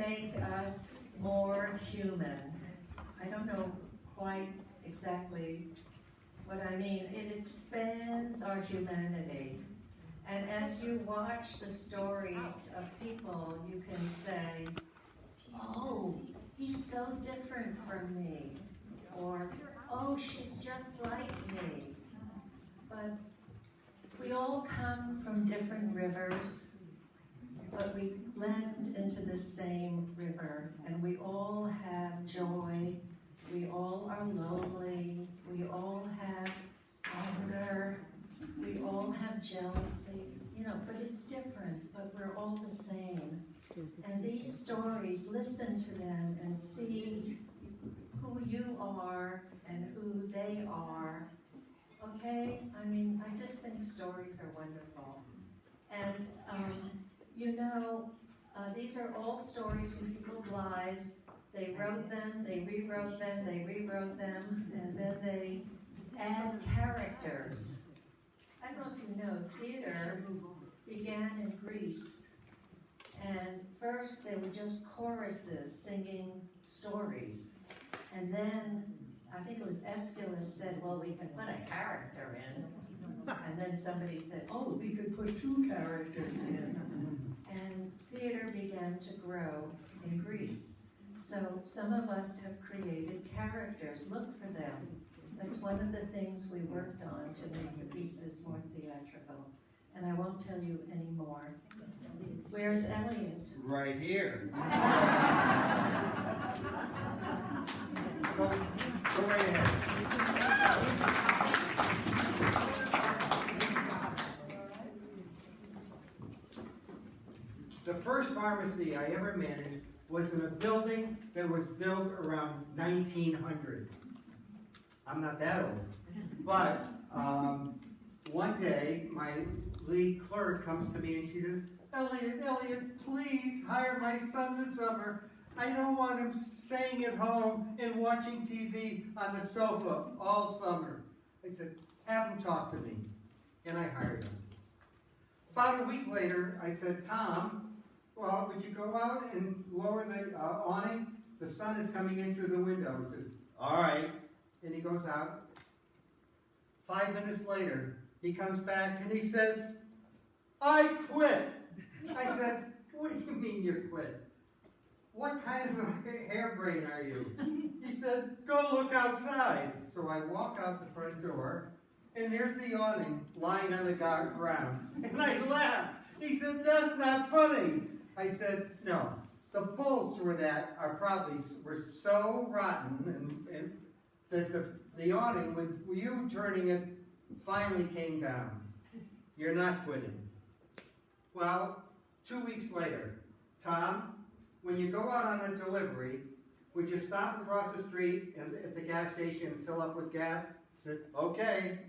make us more human. I don't know quite exactly what I mean. It expands our humanity. And as you watch the stories of people, you can say, oh, he's so different from me. Or, oh, she's just like me. But we all come from different rivers, but we blend into the same river, and we all have joy, we all are lonely, we all have anger, we all have jealousy, but it's different, but we're all the same. And these stories, listen to them and see who you are and who they are. Okay? I just think stories are wonderful. And, these are all stories from people's lives. They wrote them, they rewrote them, and then they add characters. I don't know if you know, theater began in Greece. And first they were just choruses singing stories. And then, I think it was Aeschylus said, well, we can put a character in. And then somebody said, oh, we could put two characters in. And theater began to grow in Greece. So some of us have created characters. Look for them. That's one of the things we worked on to make the pieces more theatrical. And I won't tell you any more. Where's Elliot? Right here. Go right ahead. The first pharmacy I ever managed was in a building that was built around 1900. I'm not that old. But one day, my lead clerk comes to me and she says, Elliot, please hire my son this summer. I don't want him staying at home and watching TV on the sofa all summer. I said, have him talk to me. And I hired him. About a week later, I said, Tom, well, would you go out and lower the awning? The sun is coming in through the window. He says, all right. And he goes out. 5 minutes later, he comes back and he says, I quit. I said, what do you mean you quit? What kind of a harebrain are you? He said, go look outside. So I walk out the front door, and there's the awning lying on the ground. And I laughed. He said, that's not funny. I said, no. The bolts were so rotten and that the awning, with you turning it, finally came down. You're not quitting. Well, 2 weeks later, Tom, when you go out on a delivery, would you stop across the street and at the gas station and fill up with gas? I said, okay.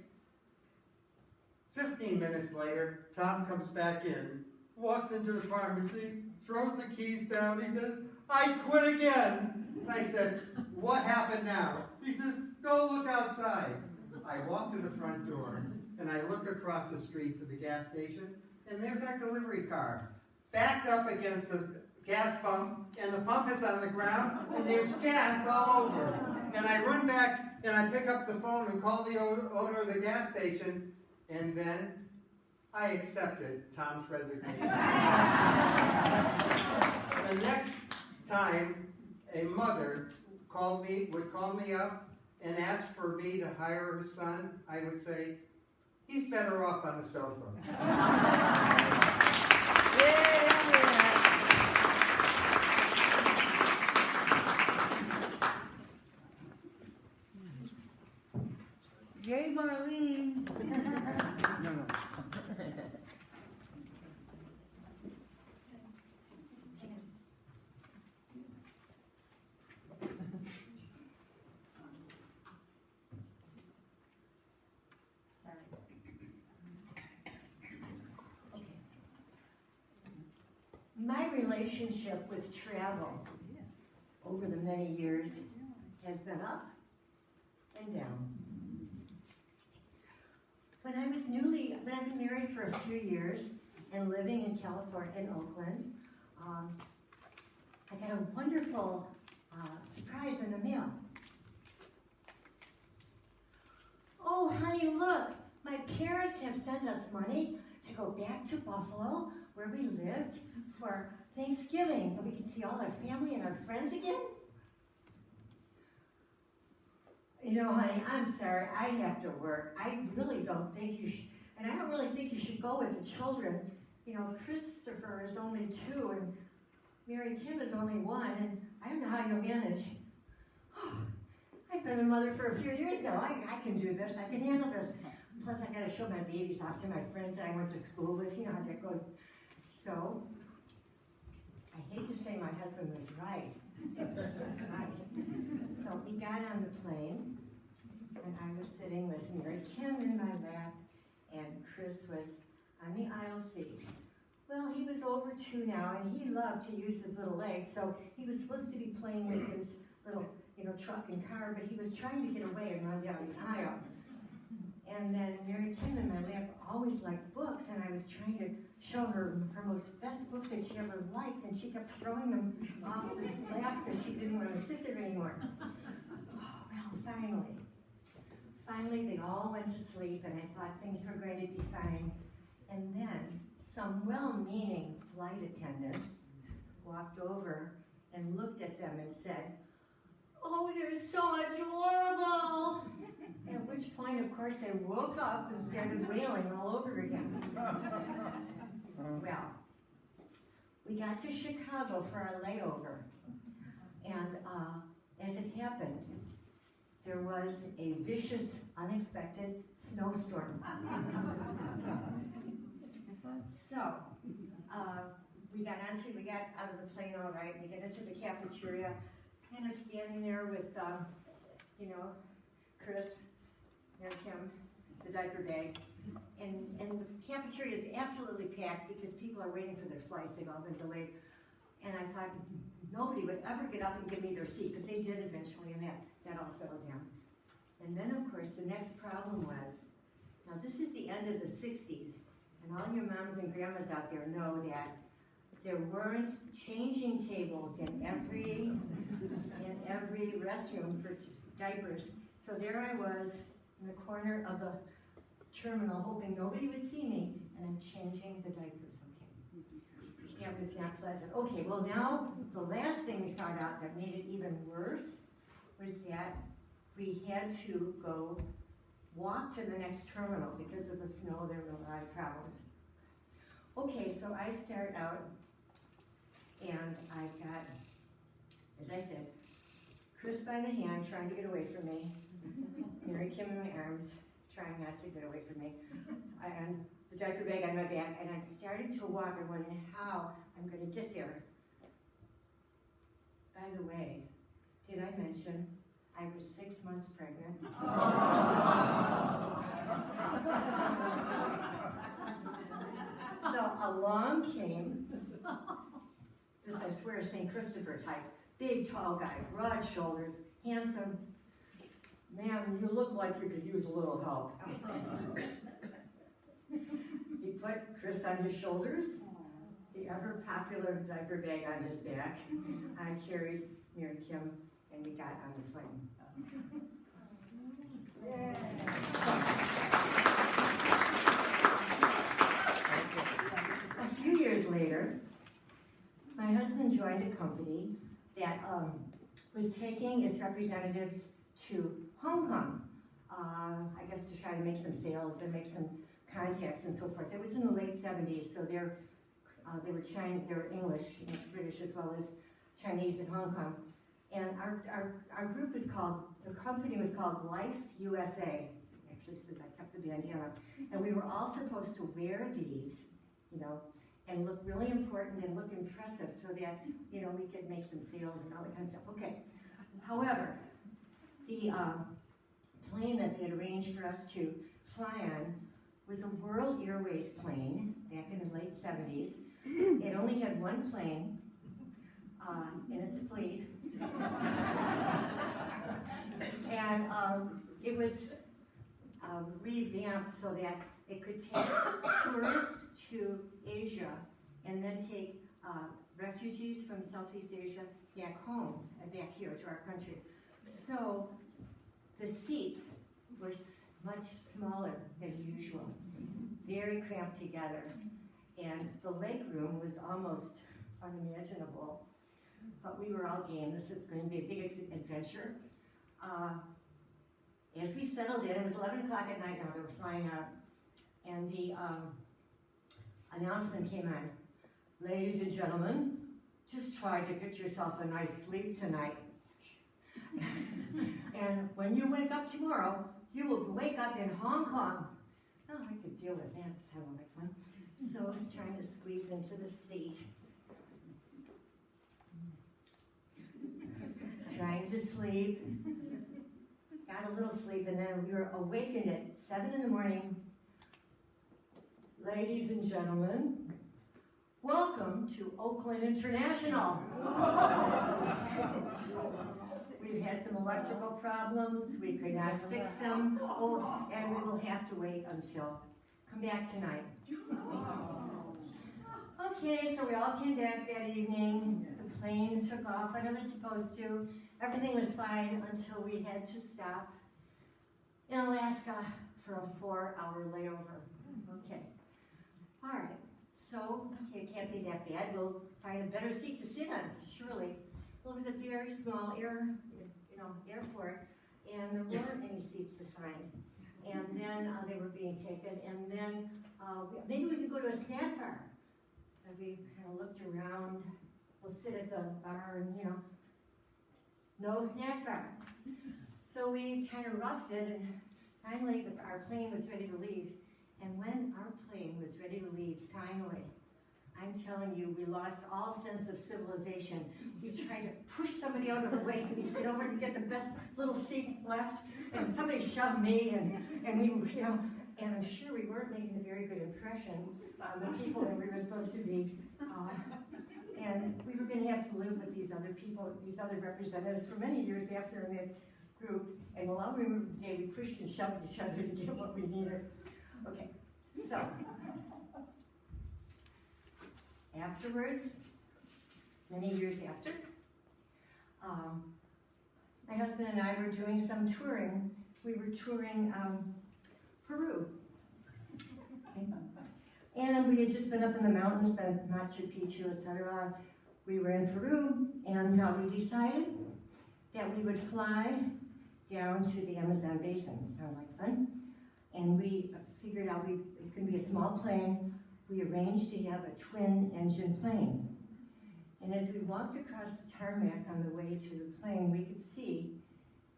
15 minutes later, Tom comes back in, walks into the pharmacy, throws the keys down. He says, I quit again. And I said, what happened now? He says, go look outside. I walk to the front door, and I look across the street to the gas station, and there's our delivery car, backed up against the gas pump, and the pump is on the ground, and there's gas all over. And I run back, and I pick up the phone and call the owner of the gas station, and then I accepted Tom's resignation. The next time a mother would call me up and ask for me to hire her son, I would say, he's better off on the sofa. Yay, Marlene. No. My relationship with travel over the many years has been up and down. When I've been married for a few years and living in California, in Oakland, I got a wonderful surprise in the mail. Oh, honey, look, my parents have sent us money to go back to Buffalo, where we lived, for Thanksgiving, and we can see all our family and our friends again. You know, honey, I'm sorry, I have to work. I really don't think you should, and I don't really think you should go with the children. You know, Christopher is only 2, and Mary Kim is only 1, and I don't know how you'll manage. I've been a mother for a few years now. I can do this. I can handle this. Plus, I got to show my babies off to my friends that I went to school with. You know how that goes. So, I hate to say my husband was right. That's right. So we got on the plane, and I was sitting with Mary Kim in my lap, and Chris was on the aisle seat. Well, he was over 2 now, and he loved to use his little legs, so he was supposed to be playing with his little, truck and car, but he was trying to get away and run down the aisle. And then Mary Kim in my lap always liked books, and I was trying to show her her most best books that she ever liked, and she kept throwing them off the lap because she didn't want to sit there anymore. Oh, well, finally they all went to sleep, and I thought things were going to be fine. And then some well-meaning flight attendant walked over and looked at them and said, "Oh, they're so adorable!" At which point, of course, I woke up and started wailing all over again. Well, we got to Chicago for our layover, and as it happened, there was a vicious, unexpected snowstorm. So, we got out of the plane all right, we get into the cafeteria, and I'm standing there with, Chris, Mary Kim, the diaper bag, and the cafeteria is absolutely packed because people are waiting for their flights, they've all been delayed. And I thought nobody would ever get up and give me their seat, but they did eventually, and that all settled down. And then, of course, the next problem was, now this is the end of the 60s, and all your moms and grandmas out there know that there weren't changing tables in every restroom for diapers. So there I was in the corner of the terminal, hoping nobody would see me, and I'm changing the diapers. Okay, that was not pleasant. Okay, well now the last thing we found out that made it even worse was that we had to go walk to the next terminal because of the snow. There were a lot of problems. Okay, so I start out, and I've got, as I said, Chris by the hand trying to get away from me, Mary Kim in my arms trying not to get away from me, and the diaper bag on my back, and I'm starting to walk and wondering how I'm going to get there. By the way, did I mention I was 6 months pregnant? So along came this, I swear, St. Christopher type, big, tall guy, broad shoulders, handsome. "Ma'am, you look like you could use a little help." He put Chris on his shoulders, the ever-popular diaper bag on his back. I carried Mary Kim, and we got on the plane. A few years later, my husband joined a company that was taking its representatives to Hong Kong, I guess to try to make some sales and make some contacts and so forth. It was in the late 70s, so they were English, British as well as Chinese in Hong Kong. And our group was called, the company was called Life USA. It actually says I kept the bandana. And we were all supposed to wear these, and look really important and look impressive so that, we could make some sales and all that kind of stuff. Okay. However, the plane that they had arranged for us to fly on was a World Airways plane back in the late 70s. It only had one plane in its fleet. And it was revamped so that it could take tourists to Asia and then take refugees from Southeast Asia back home, back here to our country. So the seats were much smaller than usual, very cramped together. And the leg room was almost unimaginable, but we were all game. This is going to be a big adventure. As we settled in, it was 11 o'clock at night now, they were flying out, and the announcement came on. Ladies and gentlemen, just try to get yourself a nice sleep tonight. And when you wake up tomorrow, you will wake up in Hong Kong. Oh, I could deal with that, sounded like fun. So I was trying to squeeze into the seat. Trying to sleep. Got a little sleep, and then we were awakened at 7 in the morning. Ladies and gentlemen, welcome to Oakland International. We've had some electrical problems, we could not fix them, and we will have to wait until, come back tonight. Okay, so we all came back that evening, the plane took off when it was supposed to, everything was fine until we had to stop in Alaska for a 4-hour layover. Okay, all right, so, okay, it can't be that bad, we'll find a better seat to sit on, surely. Well, it was a very small airport, and there weren't any seats to find. And then they were being taken, and then maybe we could go to a snack bar. And we kind of looked around, we'll sit at the bar and, no snack bar. So we kind of roughed it, and finally our plane was ready to leave. And when our plane was ready to leave, finally, I'm telling you, we lost all sense of civilization. We tried to push somebody out of the way so we could get over and get the best little seat left, and somebody shoved me, and we, and I'm sure we weren't making a very good impression on the people that we were supposed to be. And we were going to have to live with these other people, these other representatives for many years after in that group. And well, I'll remember the day we pushed and shoved each other to get what we needed. Okay, so. Afterwards, many years after, my husband and I were doing some touring. We were touring Peru. Okay. And we had just been up in the mountains, been Machu Picchu, etc. We were in Peru, and we decided that we would fly down to the Amazon basin. It sounded like fun. And we figured out it's going to be a small plane. We arranged to have a twin-engine plane. And as we walked across the tarmac on the way to the plane, we could see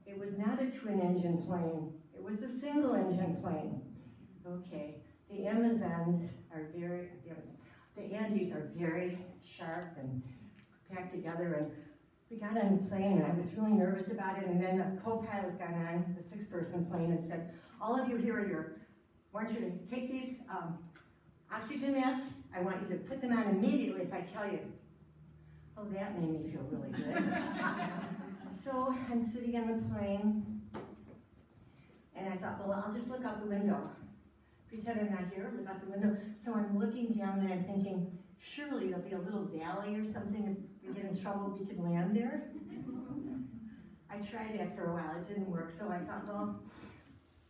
it was not a twin-engine plane. It was a single-engine plane. Okay, the Amazons are the Andes are very sharp and packed together, and we got on the plane, and I was really nervous about it, and then the co-pilot got on the 6-person plane and said, all of you here I want you to take these oxygen masks. I want you to put them on immediately if I tell you. Oh, that made me feel really good. So I'm sitting on the plane, and I thought, well, I'll just look out the window. Pretend I'm not here, look out the window. So I'm looking down and I'm thinking, surely there'll be a little valley or something. If we get in trouble, we can land there. I tried that for a while, it didn't work. So I thought, well,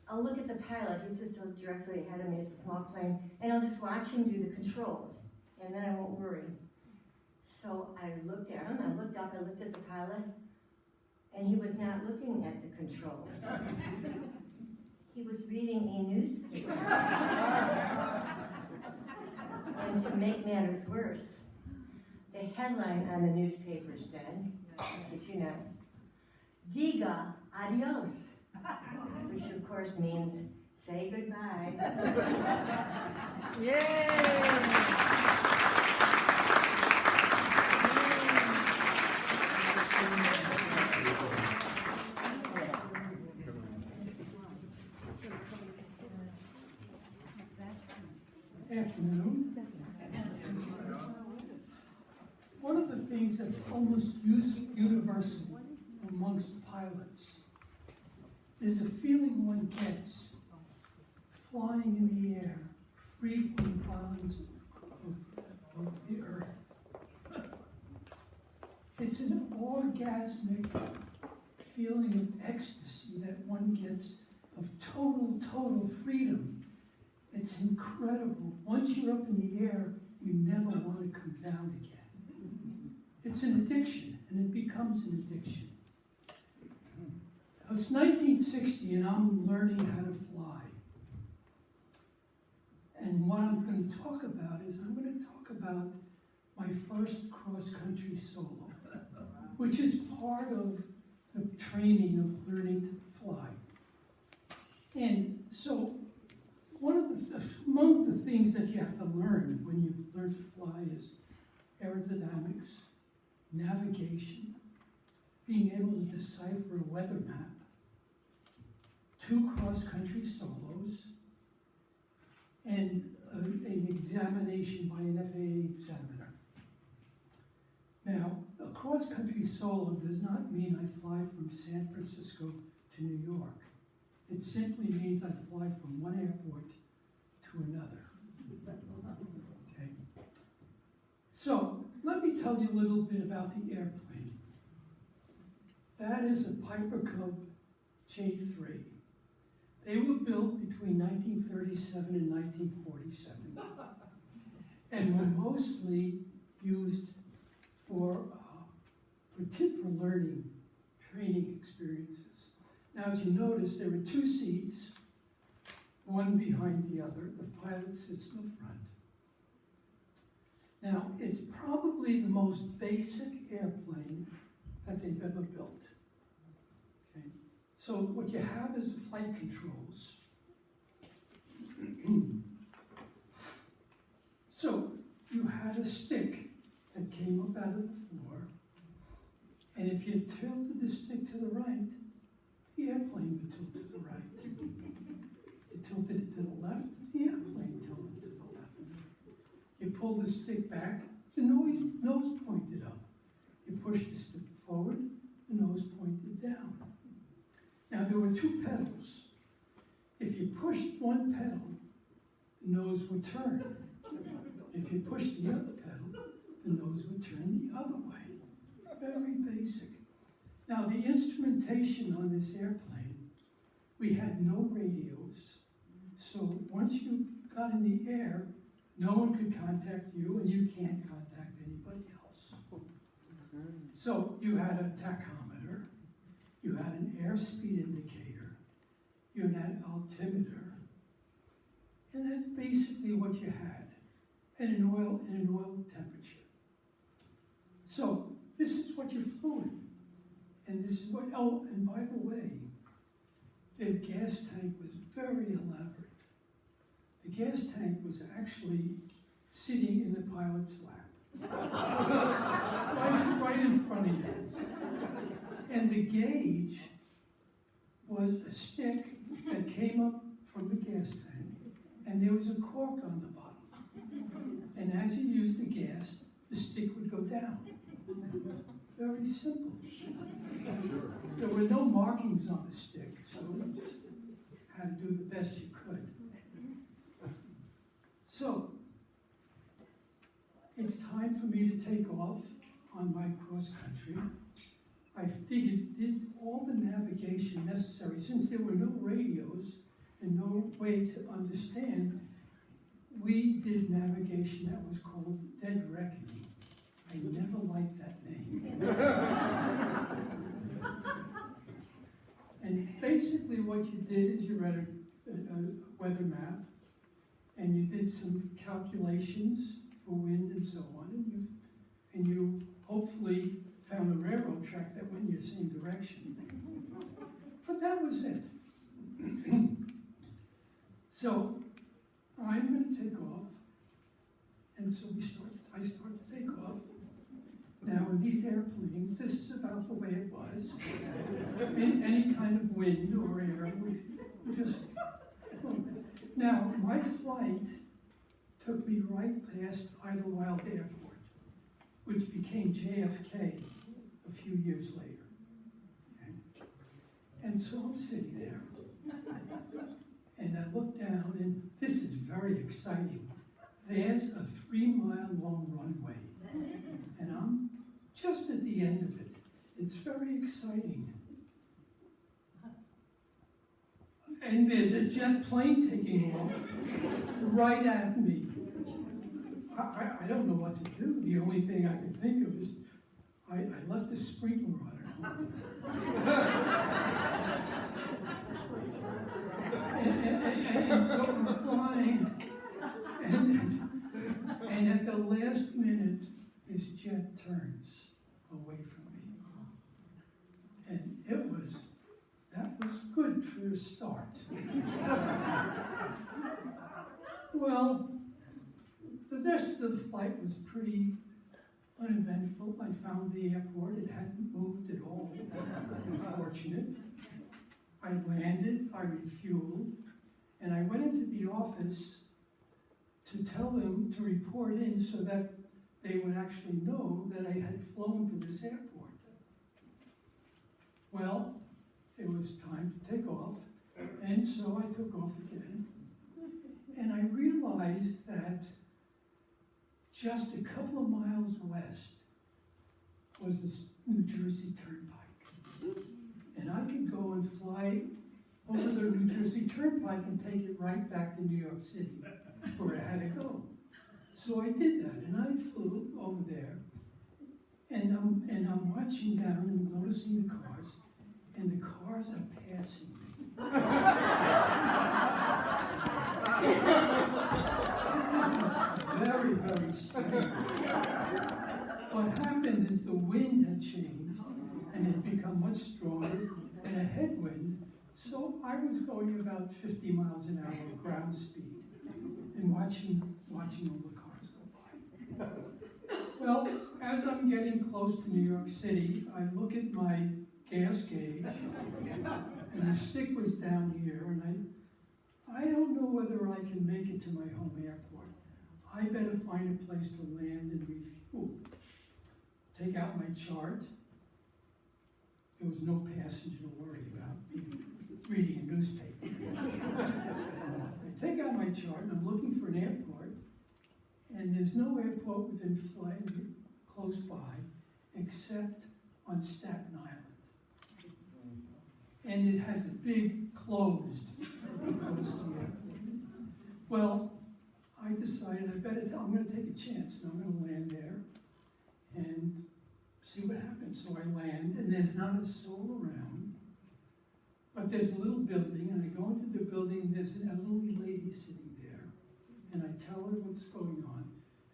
I'll look at the pilot, he's just directly ahead of me, it's a small plane, and I'll just watch him do the controls, and then I won't worry. So I looked at him, I looked up, I looked at the pilot, and he was not looking at the controls. He was reading a newspaper. And to make matters worse, the headline on the newspaper said, did you know, Diga adios. Which of course means, say goodbye. Yay! Afternoon. One of the things that's almost universal amongst pilots is the feeling one gets flying in the air, free from the bonds of the earth. orgasmic feeling of ecstasy that one gets of total freedom. It's incredible. Once you're up in the air, you never want to come down again. It's an addiction, and it becomes an addiction. It's 1960, and I'm learning how to fly. And what I'm going to talk about is I'm going to talk about my first cross-country solo, which is part of the training of learning to fly. And so among the things that you have to learn when you learn to fly is aerodynamics, navigation, being able to decipher a weather map, 2 cross-country solos, and an examination by an FAA examiner. Now, a cross-country solo does not mean I fly from San Francisco to New York. It simply means I fly from one airport to another. Okay. So, let me tell you a little bit about the airplane. That is a Piper Cub J3. They were built between 1937 and 1947, and were mostly used for learning, training experiences. Now, as you notice, there were 2 seats, one behind the other. The pilot sits in the front. Now, it's probably the most basic airplane that they've ever built. Okay. So what you have is the flight controls. So you had a stick that came up out of the floor, and if you tilted the stick to the right, the airplane would tilt to the right. You tilted it to the left, the airplane tilted to the left. You pull the stick back, the nose pointed up. You push the stick forward, the nose pointed down. Now there were 2 pedals. If you pushed one pedal, the nose would turn. If you pushed the other pedal, the nose would turn the other way. Very basic. Now the instrumentation on this airplane, we had no radios. So once you got in the air, no one could contact you, and you can't contact anybody else. So you had a tachometer, you had an airspeed indicator, you had an altimeter, and that's basically what you had, and an oil temperature. So this is what you flew in, and this is what. Oh, and by the way, the gas tank was very elaborate. The gas tank was actually sitting in the pilot's lap, right in front of you. And the gauge was a stick that came up from the gas tank, and there was a cork on the bottom. And as you used the gas, the stick would go down. Very simple. There were no markings on the stick, so you just had to do the best you could. So, it's time for me to take off on my cross country. I did all the navigation necessary. Since there were no radios and no way to understand, we did navigation that was called Dead Reckoning. I never liked that name. And basically what you did is you read a weather map, and you did some calculations for wind and so on, and you hopefully found a railroad track that went in your same direction. But that was it. So I'm going to take off, and so I start to take off. Now in these airplanes, this is about the way it was. In any kind of wind or air would just. Now, my flight took me right past Idlewild Airport, which became JFK a few years later. Okay? And so I'm sitting there, and I look down, and this is very exciting. There's a 3-mile long runway, and I'm just at the end of it. It's very exciting. And there's a jet plane taking off right at me. I don't know what to do. The only thing I could think of is I left a sprinkler on at home. and so I'm flying. And at the last minute, this jet turns away from me. And that was good for a start. Well, the rest of the flight was pretty uneventful. I found the airport. It hadn't moved at all. Unfortunate. I landed, I refueled, and I went into the office to tell them to report in so that they would actually know that I had flown to this airport. Well, it was time to take off, and so I took off again. And I realized that just a couple of miles west was the New Jersey Turnpike. And I could go and fly over the New Jersey Turnpike and take it right back to New York City, where I had to go. So I did that, and I flew over there, and I'm watching down and noticing the cars, and the cars are passing me. This is very, very strange. What happened is the wind had changed, and it had become much stronger than a headwind, so I was going about 50 miles an hour ground speed, and watching all the cars go by. Well, as I'm getting close to New York City, I look at my gas gauge, and the stick was down here, and I don't know whether I can make it to my home airport. I better find a place to land and refuel. Take out my chart. There was no passenger to worry about me reading a newspaper. I take out my chart, and I'm looking for an airport, and there's no airport within flight close by except on Staten Island. And it has a big closed across the airport. Well, I decided I'm going to take a chance, and I'm going to land there and see what happens. So I land, and there's not a soul around, but there's a little building, and I go into the building, there's an elderly lady sitting there, and I tell her what's going on,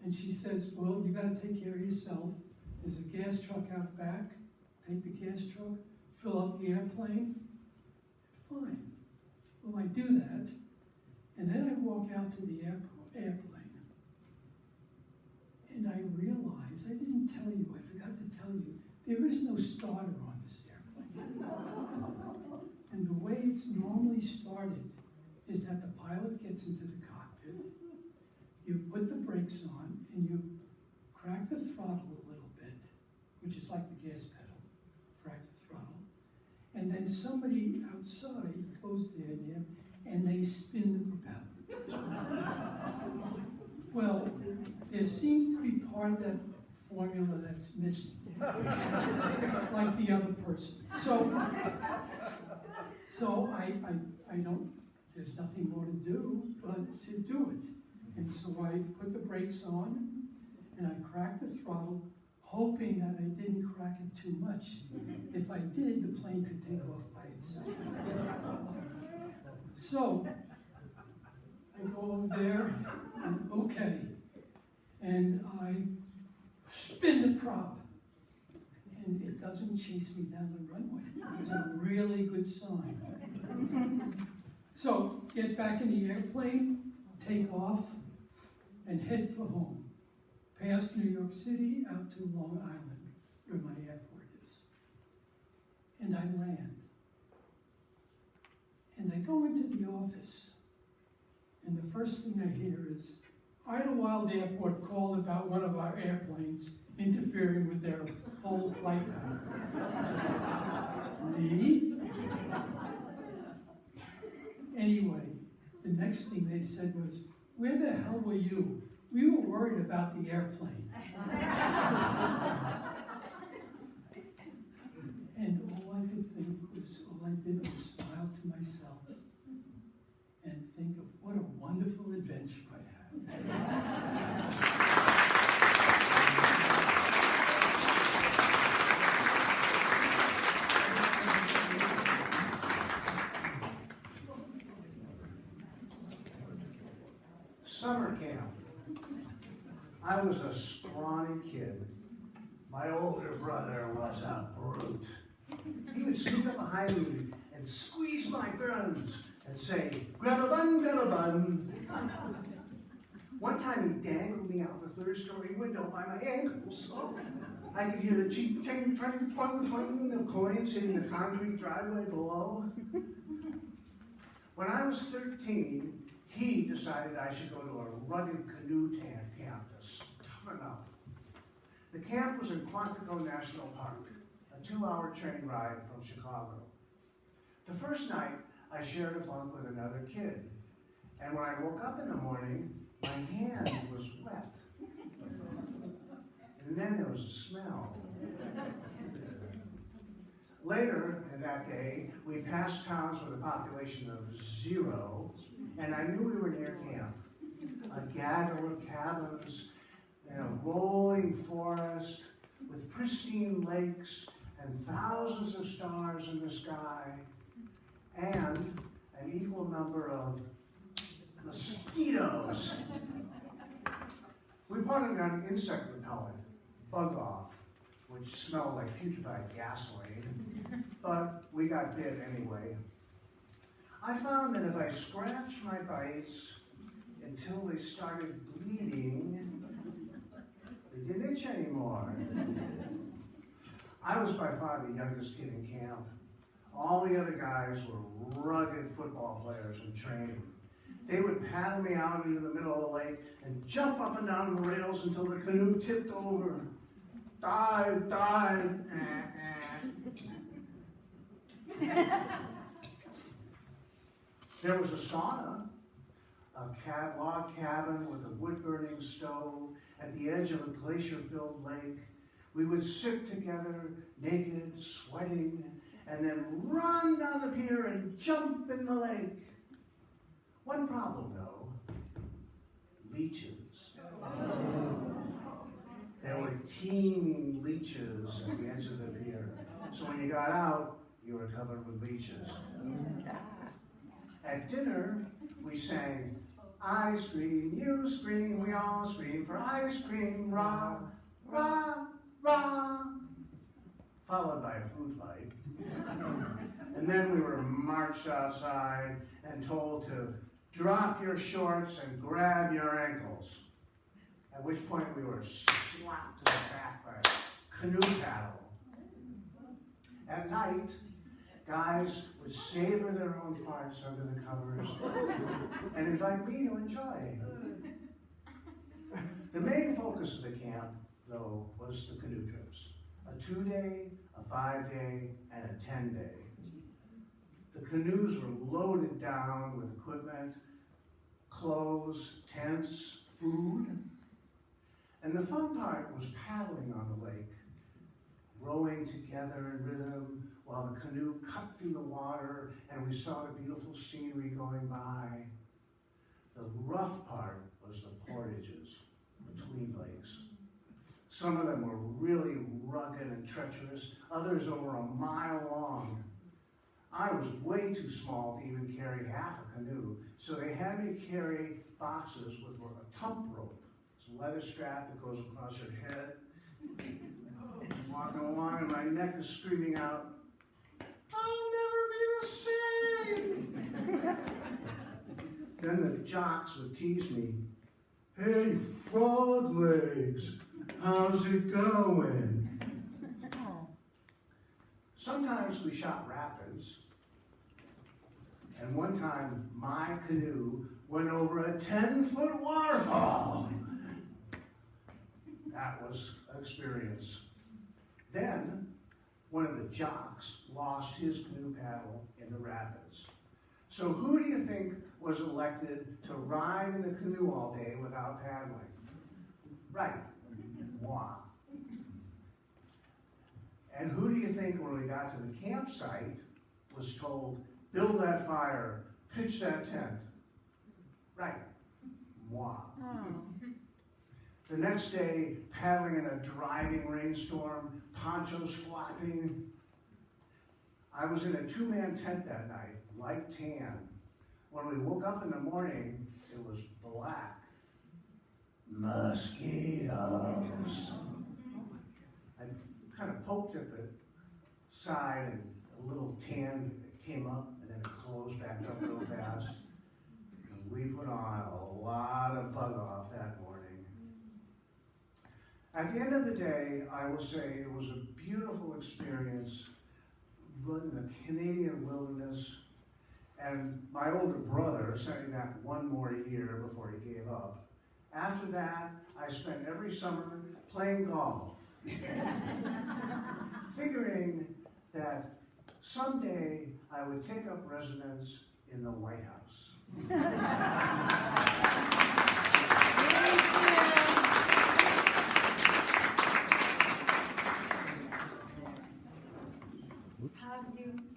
and she says, well, you got to take care of yourself. There's a gas truck out back. Take the gas truck, fill up the airplane. Fine. Well, I do that, and then I walk out to the airplane, and I realize, I didn't tell you, I forgot to tell you, there is no starter on this airplane. And the way it's normally started is that the pilot gets into the cockpit, you put the brakes on, and you crack the throttle a little bit, which is like the gas pedal, crack the throttle, and then somebody outside goes there and they spin the propeller. Well, there seems to be part of that formula that's missing, like the other person. So I don't, there's nothing more to do but to do it. And so I put the brakes on, and I cracked the throttle, hoping that I didn't crack it too much. If I did, the plane could take off by itself. So I go over there, and okay, and I spin the prop, and it doesn't chase me down the runway. It's a really good sign. So get back in the airplane, take off, and head for home. Past New York City, out to Long Island, where my airport is. And I land. And I go into the office, and the first thing I hear is, Idlewild Airport called about one of our airplanes interfering with their whole flight pattern. Me? Anyway, the next thing they said was, where the hell were you? We were worried about the airplane. to myself and think of what a wonderful adventure I had. Summer camp. I was a scrawny kid. My older brother was a brute. He would sneak up behind me and squeeze my buns and say, grab a bun, grab a bun. One time he dangled me out the third-story window by my ankles. I could hear the cheap ching, twang, twang, twang of coins hitting the concrete driveway below. When I was 13, he decided I should go to a rugged canoe camp to toughen up. The camp was in Quantico National Park, a 2-hour train ride from Chicago. The first night, I shared a bunk with another kid, and when I woke up in the morning, my hand was wet. And then there was a smell. Later in that day, we passed towns with a population of 0, and I knew we were near camp. A gaggle of cabins in a rolling forest with pristine lakes and thousands of stars in the sky, and an equal number of mosquitoes. We put on insect repellent, Bug Off, which smelled like putrefied gasoline, but we got bit anyway. I found that if I scratched my bites until they started bleeding, they didn't itch anymore. I was by far the youngest kid in camp. All the other guys were rugged football players in training. They would paddle me out into the middle of the lake and jump up and down the rails until the canoe tipped over. Dive, dive. There was a sauna, a log cabin with a wood-burning stove at the edge of a glacier-filled lake. We would sit together, naked, sweating, and then run down the pier and jump in the lake. One problem, though, leeches. There were teeming leeches at the edge of the pier. So when you got out, you were covered with leeches. At dinner, we sang, I scream, you scream, we all scream for ice cream, rah, rah, rah, followed by a food fight. And then we were marched outside and told to drop your shorts and grab your ankles, at which point we were slapped to the back by a canoe paddle. At night, guys would savor their own farts under the covers and invite me to enjoy. The main focus of the camp, though, was the canoe trips. A 2-day, a 5-day, and a 10-day. The canoes were loaded down with equipment, clothes, tents, food. And the fun part was paddling on the lake, rowing together in rhythm while the canoe cut through the water and we saw the beautiful scenery going by. The rough part was the portages between lakes. Some of them were really rugged and treacherous, others over a mile long. I was way too small to even carry half a canoe, so they had me carry boxes with a tump rope. It's a leather strap that goes across your head. I'm walking along and my neck is screaming out, I'll never be the same! Then the jocks would tease me, hey, frog legs, how's it going? Sometimes we shot rapids, and one time my canoe went over a 10-foot waterfall. That was an experience. Then one of the jocks lost his canoe paddle in the rapids. So who do you think was elected to ride in the canoe all day without paddling? Right, moi. And who do you think, when we got to the campsite, was told, build that fire, pitch that tent. Right, moi. The next day, paddling in a driving rainstorm, ponchos flapping. I was in a two-man tent that night, light tan. When we woke up in the morning, it was black. Mosquitoes. I kind of poked at the side and a little tan came up and then it closed back up real fast. And we put on a lot of bug off that morning. At the end of the day, I will say it was a beautiful experience in the Canadian wilderness. And my older brother sent me back one more year before he gave up. After that, I spent every summer playing golf, figuring that someday I would take up residence in the White House.